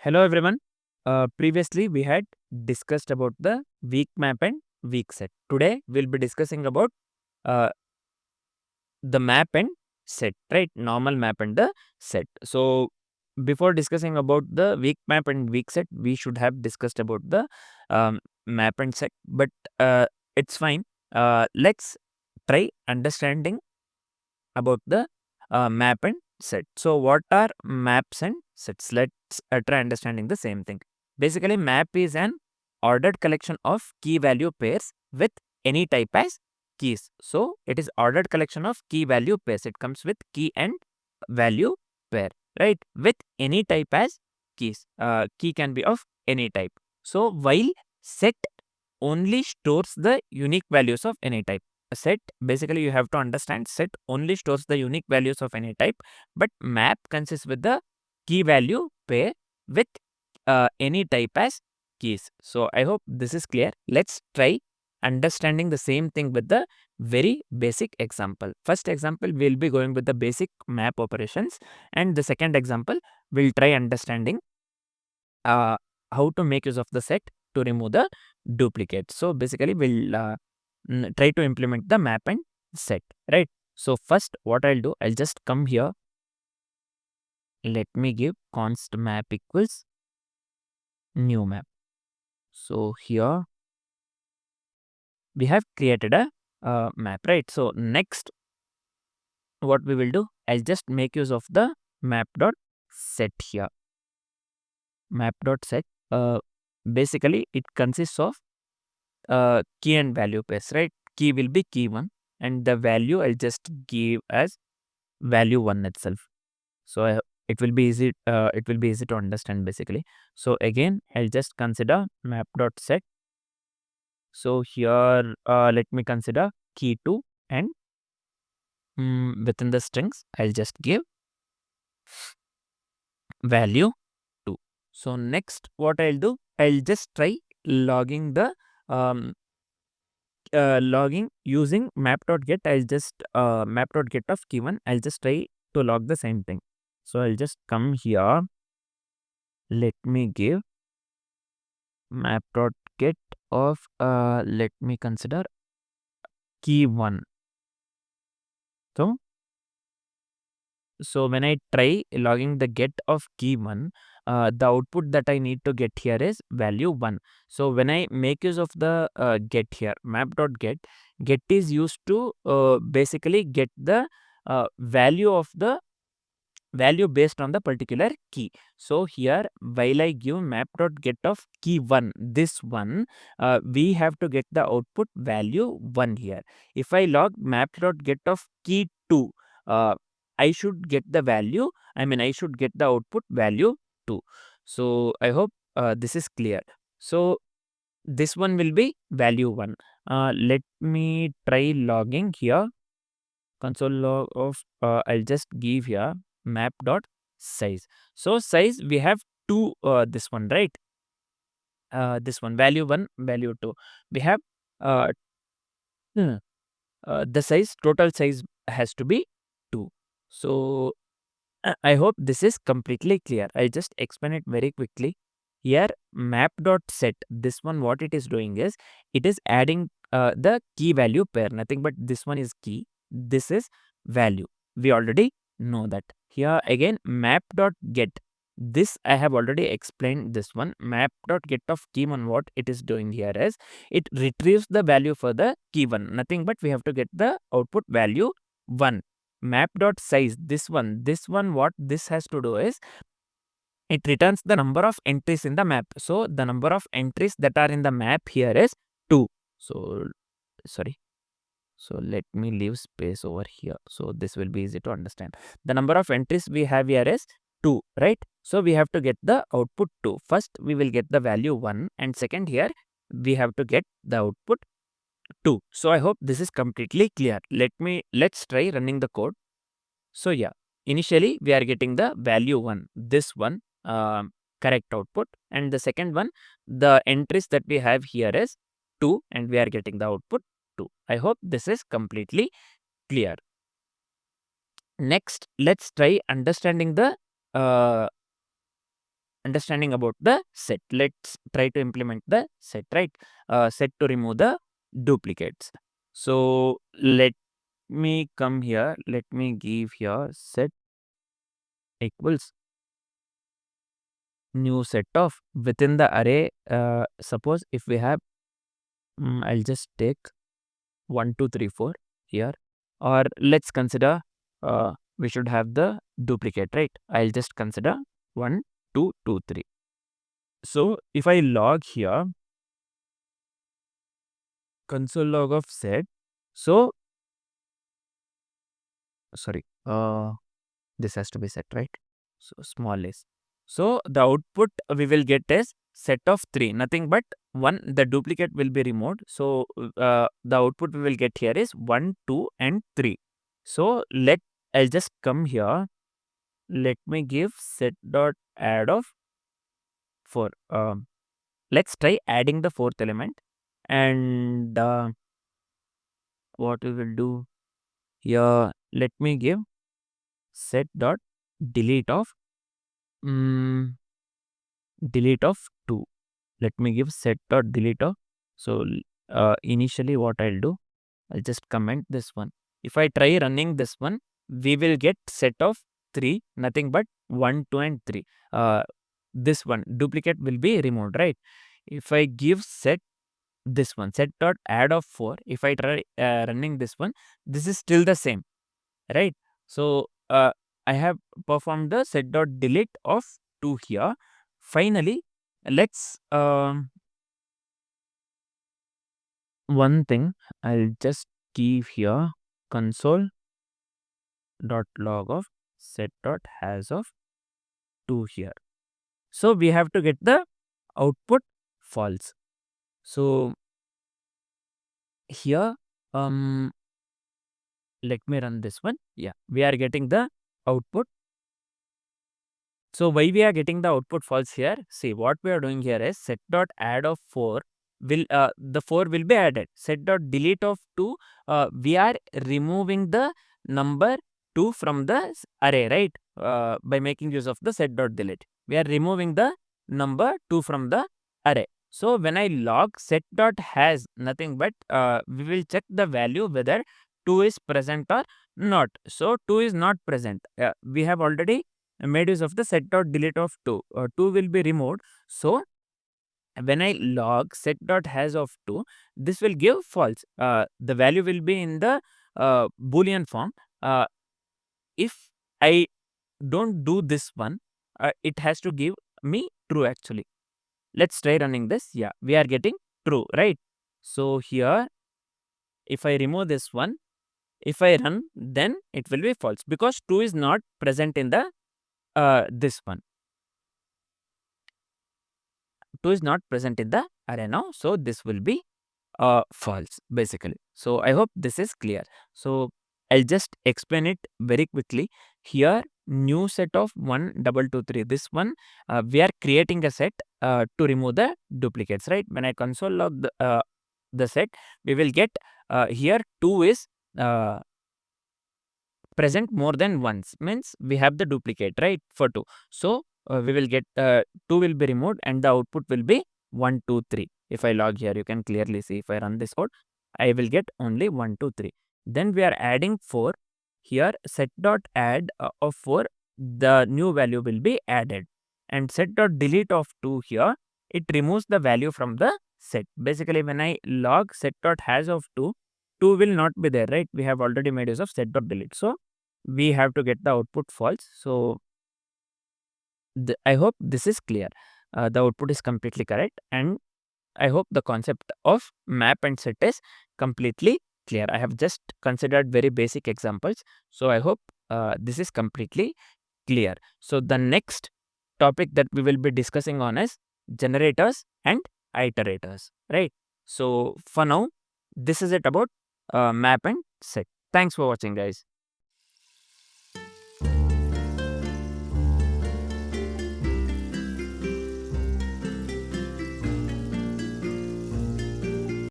Hello everyone. Previously we had discussed about the weak map and weak set. Today we'll be discussing about uh, the map and set, right? Normal map and the set. So before discussing about the weak map and weak set, we should have discussed about the map and set. But it's fine. Let's try understanding about the map and set. So what are maps and sets? Let's try understanding the same thing. Basically, map is an ordered collection of key value pairs with any type as keys. So it is ordered collection of key value pairs. It comes with key and value pair, right? With any type as keys. Key can be of any type. So while set only stores the unique values of any type. A set, basically you have to understand, set only stores the unique values of any type, but map consists with the key value pair with any type as keys. So I hope this is clear. Let's try understanding the same thing with the very basic example. First example, we'll be going with the basic map operations, and the second example, we'll try understanding how to make use of the set to remove the duplicate. So basically we'll try to implement the map and set, right? So first what I'll do, I'll just come here. Let me give const map equals new map. So here we have created a map, right? So next what we will do, I'll just make use of the map dot set here. Map dot set, basically it consists of key and value pairs, right? Key will be key 1 and the value I'll just give as value 1 itself. So it will be easy to understand basically. So again I'll just consider map dot set. So here let me consider key 2 and within the strings I'll just give value 2. So next what I'll do, I'll just try logging the logging using map.get. I'll just map.get of key1. I'll just try to log the same thing. So I'll just come here. Let me give map.get of let me consider key1. So when I try logging the get of key1, the output that I need to get here is value 1. So when I make use of the get here, map.get, get is used to basically get the value of the value based on the particular key. So here while I give map.get of key1, this one, we have to get the output value 1 here. If I log map.get of key2, I should get the value, I should get the output value 2. So I hope this is clear. So this one will be value 1. Let me try logging here. Console log of I'll just give here map dot size. So size we have two, this one, right? This one, value 1, value 2. We have uh, the size, total size has to be 2. So I hope this is completely clear. I'll just explain it very quickly. Here map dot set, this one what it is doing is it is adding the key value pair, nothing but this one is key, this is value. We already know that. Here again map dot get, this I have already explained. This one map dot get of key 1, what it is doing here is it retrieves the value for the key 1, nothing but we have to get the output value 1. Map dot size, this one what this has to do is it returns the number of entries in the map. So the number of entries that are in the map here is 2. So sorry, so let me leave space over here, so this will be easy to understand. The number of entries we have here is 2, right? So we have to get the output 2. First we will get the value 1 and second here we have to get the output 2. So I hope this is completely clear. Let's try running the code. So yeah, initially we are getting the value 1, this one, correct output, and the second one, the entries that we have here is 2 and we are getting the output 2. I hope this is completely clear. Next, let's try understanding the understanding about the set. Let's try to implement the set, right? Set to remove the duplicates. So let me come here. Let me give here set equals new set of within the array. Suppose if we have, I'll just take 1, 2, 3, 4 here, or let's consider we should have the duplicate, right? I'll just consider 1, 2, 2, 3. So if I log here console log of set, so sorry, this has to be set, right? So small is, so the output we will get is set of 3, nothing but 1. The duplicate will be removed, so the output we will get here is 1, 2 and 3. So I'll just come here, let me give set dot add of 4. Let's try adding the 4th element, and what we will do here, let me give set dot delete of delete of 2. Let me give set dot delete of. So initially what I'll do, I'll just comment this one. If I try running this one, we will get set of 3, nothing but 1, 2 and 3. This one duplicate will be removed, right? If I give set this one, set dot add of 4, if I try running this one, this is still the same, right? So I have performed the set dot delete of 2 here. Finally, let's one thing, I'll just give here console dot log of set dot has of 2 here. So we have to get the output false. So here let me run this one. Yeah, we are getting the output. So why we are getting the output false here? See, what we are doing here is set dot add of 4 will the 4 will be added. Set dot delete of 2, we are removing the number 2 from the array, right? By making use of the set dot delete, we are removing the number 2 from the array. So when I log set dot has, nothing but we will check the value whether 2 is present or not. So 2 is not present. We have already made use of the set dot delete of 2. 2 will be removed. So when I log set dot has of 2, this will give false. The value will be in the boolean form. If I don't do this one, it has to give me true actually. Let's try running this. Yeah, we are getting true, right? So here, if I remove this one, if I run, then it will be false because 2 is not present in the this one. 2 is not present in the array now, so this will be false basically. So I hope this is clear. So I'll just explain it very quickly. Here, new set of 1, 2, 2, 3. This one we are creating a set to remove the duplicates, right? When I console log the set, we will get here 2 is present more than once, means we have the duplicate, right, for 2. So we will get 2 will be removed and the output will be 1, 2, 3. If I log here, you can clearly see if I run this code, I will get only 1, 2, 3. Then we are adding 4. Here set dot add of 4, the new value will be added, and set dot delete of 2 here, it removes the value from the set. Basically when I log set dot has of 2, 2 will not be there, right? We have already made use of set dot delete. So we have to get the output false. So I hope this is clear. The output is completely correct, and I hope the concept of map and set is completely clear. I have just considered very basic examples, so I hope this is completely clear. So the next topic that we will be discussing on is generators and iterators, right? So for now, this is it about map and set. Thanks for watching, guys.